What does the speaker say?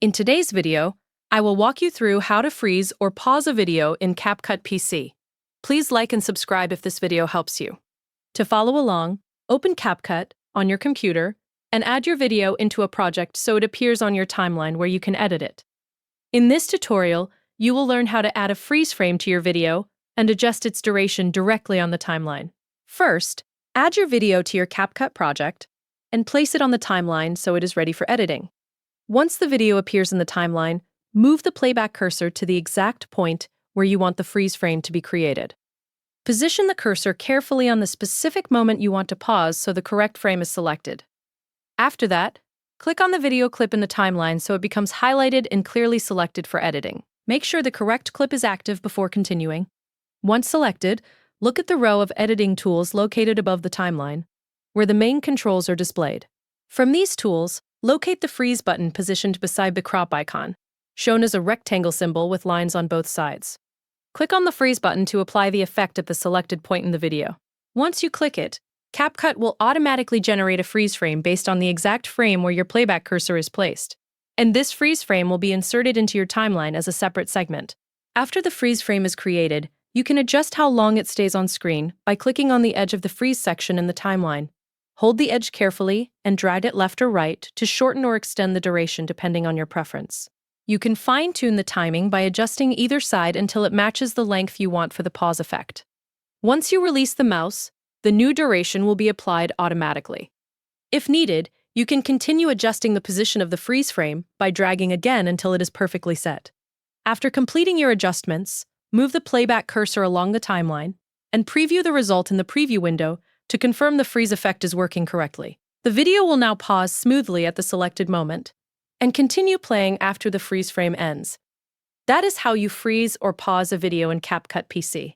In today's video, I will walk you through how to freeze or pause a video in CapCut PC. Please like and subscribe if this video helps you. To follow along, open CapCut on your computer and add your video into a project so it appears on your timeline where you can edit it. In this tutorial, you will learn how to add a freeze frame to your video and adjust its duration directly on the timeline. First, add your video to your CapCut project and place it on the timeline so it is ready for editing. Once the video appears in the timeline, move the playback cursor to the exact point where you want the freeze frame to be created. Position the cursor carefully on the specific moment you want to pause so the correct frame is selected. After that, click on the video clip in the timeline so it becomes highlighted and clearly selected for editing. Make sure the correct clip is active before continuing. Once selected, look at the row of editing tools located above the timeline, where the main controls are displayed. From these tools, locate the freeze button positioned beside the crop icon, shown as a rectangle symbol with lines on both sides. Click on the freeze button to apply the effect at the selected point in the video. Once you click it, CapCut will automatically generate a freeze frame based on the exact frame where your playback cursor is placed. And this freeze frame will be inserted into your timeline as a separate segment. After the freeze frame is created, you can adjust how long it stays on screen by clicking on the edge of the freeze section in the timeline. Hold the edge carefully and drag it left or right to shorten or extend the duration depending on your preference. You can fine-tune the timing by adjusting either side until it matches the length you want for the pause effect. Once you release the mouse, the new duration will be applied automatically. If needed, you can continue adjusting the position of the freeze frame by dragging again until it is perfectly set. After completing your adjustments, move the playback cursor along the timeline and preview the result in the preview window to confirm the freeze effect is working correctly. The video will now pause smoothly at the selected moment and continue playing after the freeze frame ends. That is how you freeze or pause a video in CapCut PC.